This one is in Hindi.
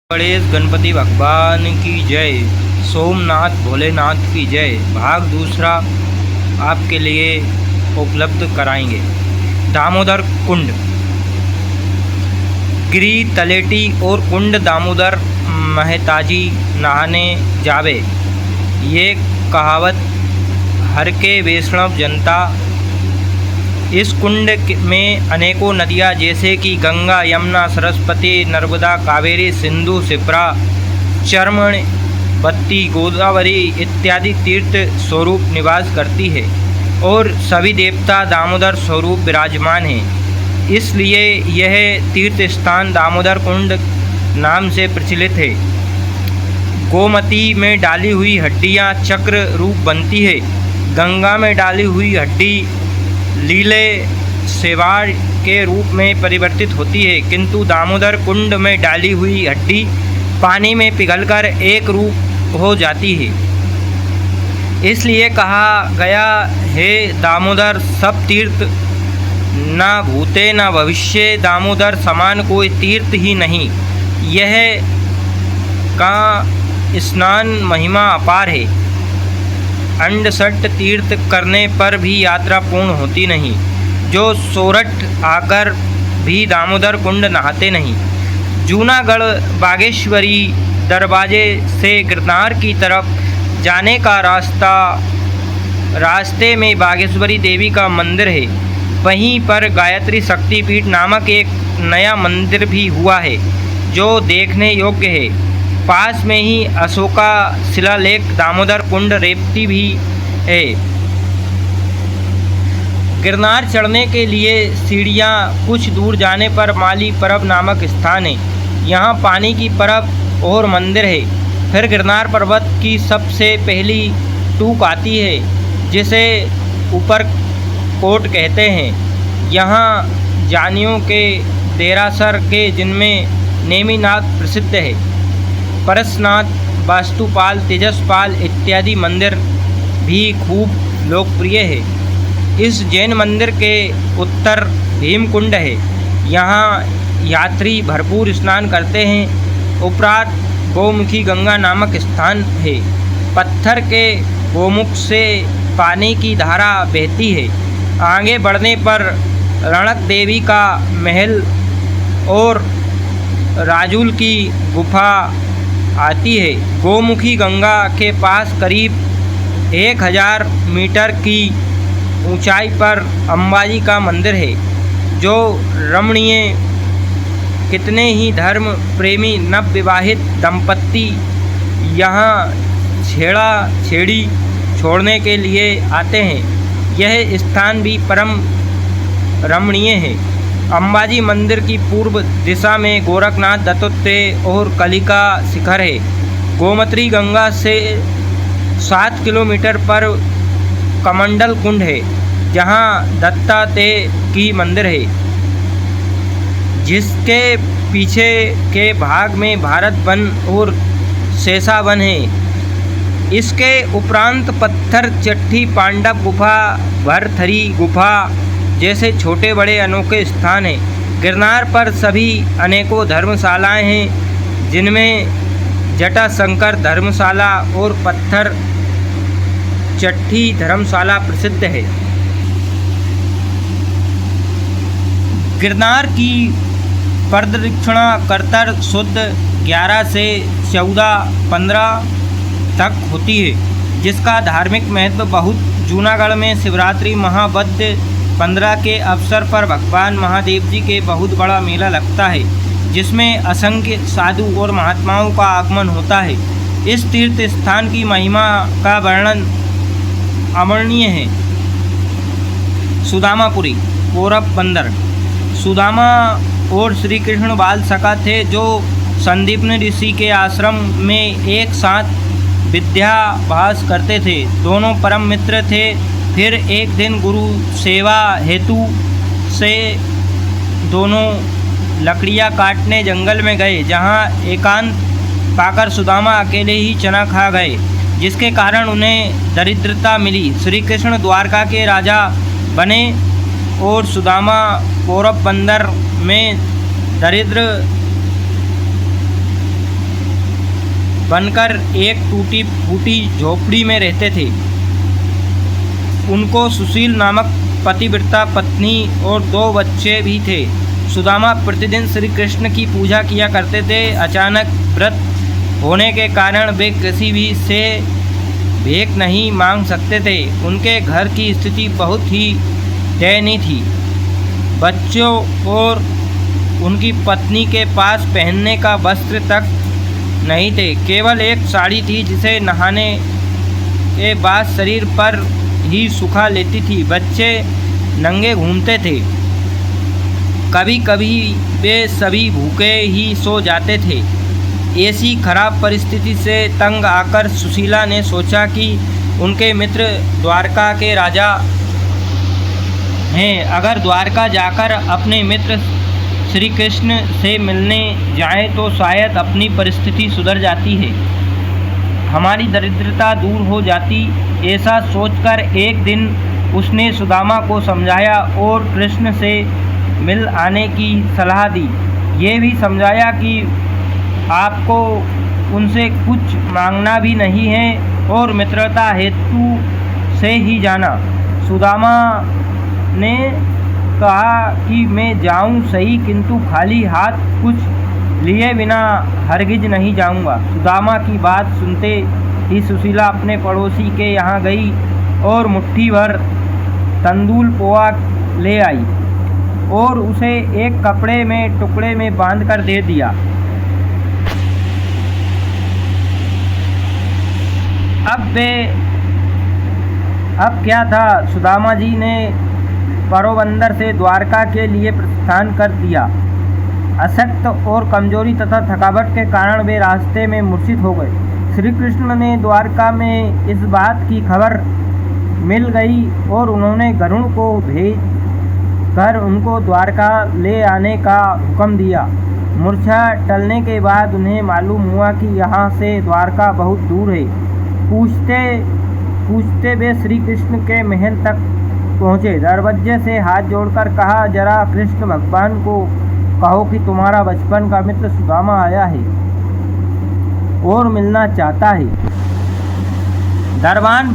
गणेश गणपति भगवान की जय। सोमनाथ भोलेनाथ की जय। भाग दूसरा आपके लिए उपलब्ध कराएंगे। दामोदर कुंड। गिरी तलेटी और कुंड दामोदर महताजी नहाने जावे, ये कहावत हर के वैष्णव जनता। इस कुंड में अनेकों नदियाँ जैसे कि गंगा, यमुना, सरस्वती, नर्मदा, कावेरी, सिंधु, शिप्रा, चर्मवती, गोदावरी इत्यादि तीर्थ स्वरूप निवास करती है और सभी देवता दामोदर स्वरूप विराजमान हैं। इसलिए यह तीर्थ स्थान दामोदर कुंड नाम से प्रचलित है। गोमती में डाली हुई हड्डियाँ चक्र रूप बनती है। गंगा में डाली हुई हड्डी लीले सेवाड़ के रूप में परिवर्तित होती है, किंतु दामोदर कुंड में डाली हुई हड्डी पानी में पिघलकर एक रूप हो जाती है। इसलिए कहा गया है, दामोदर सब तीर्थ न भूते न भविष्य, दामोदर समान कोई तीर्थ ही नहीं। यह का स्नान महिमा अपार है। 68 तीर्थ करने पर भी यात्रा पूर्ण होती नहीं। जो सोरठ आकर भी दामोदर कुंड नहाते नहीं। जूनागढ़ बागेश्वरी दरवाजे से गिरनार की तरफ जाने का रास्ते में बागेश्वरी देवी का मंदिर है। वहीं पर गायत्री शक्तिपीठ नामक एक नया मंदिर भी हुआ है जो देखने योग्य है। पास में ही अशोका शिलालेख दामोदर कुंड रेवती भी है। गिरनार चढ़ने के लिए सीढ़ियाँ कुछ दूर जाने पर माली परब नामक स्थान है। यहाँ पानी की परब और मंदिर है। फिर गिरनार पर्वत की सबसे पहली टूक आती है जिसे ऊपर कोट कहते हैं। यहाँ जानियों के देरासर के जिनमें नेमिनाथ प्रसिद्ध है। परसनाथ, वास्तुपाल, तेजसपाल इत्यादि मंदिर भी खूब लोकप्रिय है। इस जैन मंदिर के उत्तर भीमकुंड है। यहाँ यात्री भरपूर स्नान करते हैं। उपरांत गोमुखी गंगा नामक स्थान है। पत्थर के गोमुख से पानी की धारा बहती है। आगे बढ़ने पर रणक देवी का महल और राजुल की गुफा आती है। गोमुखी गंगा के पास करीब 1000 मीटर की ऊंचाई पर अंबाजी का मंदिर है जो रमणीय। कितने ही धर्म प्रेमी नवविवाहित दंपत्ति यहाँ छेड़ा छेड़ी छोड़ने के लिए आते हैं। यह स्थान भी परम रमणीय है। अंबाजी मंदिर की पूर्व दिशा में गोरखनाथ, दत्तात्रेय और कलिका शिखर है। गोमती गंगा से 7 किलोमीटर पर कमंडल कुंड है जहाँ दत्तात्रेय की मंदिर है, जिसके पीछे के भाग में भारत वन और शेषा वन है। इसके उपरांत पत्थर चट्टी, पांडव गुफा, भरथरी गुफा जैसे छोटे बड़े अनोखे स्थान हैं। गिरनार पर सभी अनेकों धर्मशालाएं हैं, जिनमें जटाशंकर धर्मशाला और पत्थर चट्टी धर्मशाला प्रसिद्ध है। गिरनार की प्रदक्षिणा करतर शुद्ध 11 से 14-15 तक होती है, जिसका धार्मिक महत्व बहुत। जूनागढ़ में शिवरात्रि महावद्य 15 के अवसर पर भगवान महादेव जी के बहुत बड़ा मेला लगता है, जिसमें असंख्य साधु और महात्माओं का आगमन होता है। इस तीर्थ स्थान की महिमा का वर्णन अवर्णनीय है। सुदामापुरी पोरबंदर। सुदामा और श्री कृष्ण बाल सखा थे जो संदीपनी ऋषि के आश्रम में एक साथ विद्याभ्यास करते थे। दोनों परम मित्र थे। फिर एक दिन गुरु सेवा हेतु से दोनों लकड़ियाँ काटने जंगल में गए, जहाँ एकांत पाकर सुदामा अकेले ही चना खा गए, जिसके कारण उन्हें दरिद्रता मिली। श्री कृष्ण द्वारका के राजा बने और सुदामा पोरबंदर में दरिद्र बनकर एक टूटी फूटी झोपड़ी में रहते थे। उनको सुशील नामक पतिव्रता पत्नी और 2 बच्चे भी थे। सुदामा प्रतिदिन श्री कृष्ण की पूजा किया करते थे। अचानक व्रत होने के कारण वे किसी भी से भीख नहीं मांग सकते थे। उनके घर की स्थिति बहुत ही दयनीय थी। बच्चों और उनकी पत्नी के पास पहनने का वस्त्र तक नहीं थे। केवल एक साड़ी थी जिसे नहाने के बाद शरीर पर ही सुखा लेती थी। बच्चे नंगे घूमते थे। कभी कभी वे सभी भूखे ही सो जाते थे। ऐसी खराब परिस्थिति से तंग आकर सुशीला ने सोचा कि उनके मित्र द्वारका के राजा हैं। अगर द्वारका जाकर अपने मित्र श्री कृष्ण से मिलने जाएं तो शायद अपनी परिस्थिति सुधर जाती है, हमारी दरिद्रता दूर हो जाती। ऐसा सोचकर एक दिन उसने सुदामा को समझाया और कृष्ण से मिल आने की सलाह दी। ये भी समझाया कि आपको उनसे कुछ मांगना भी नहीं है और मित्रता हेतु से ही जाना। सुदामा ने कहा कि मैं जाऊं सही, किंतु खाली हाथ कुछ लिए बिना हरगिज नहीं जाऊंगा। सुदामा की बात सुनते ही सुशीला अपने पड़ोसी के यहाँ गई और मुट्ठी भर तंदूल पोहा ले आई और उसे एक कपड़े में टुकड़े में बांधकर दे दिया। अब क्या था, सुदामा जी ने पोरबंदर से द्वारका के लिए प्रस्थान कर दिया। अशक्त और कमजोरी तथा थकावट के कारण वे रास्ते में मूर्छित हो गए। श्री कृष्ण ने द्वारका में इस बात की खबर मिल गई और उन्होंने गरुड़ को भेज कर उनको द्वारका ले आने का हुक्म दिया। मूर्छा टलने के बाद उन्हें मालूम हुआ कि यहाँ से द्वारका बहुत दूर है। पूछते वे श्री कृष्ण के महल तक पहुँचे। दरवाजे से हाथ जोड़कर कहा, जरा कृष्ण भगवान को कहो कि तुम्हारा बचपन का मित्र सुदामा आया है और मिलना चाहता है। दरबान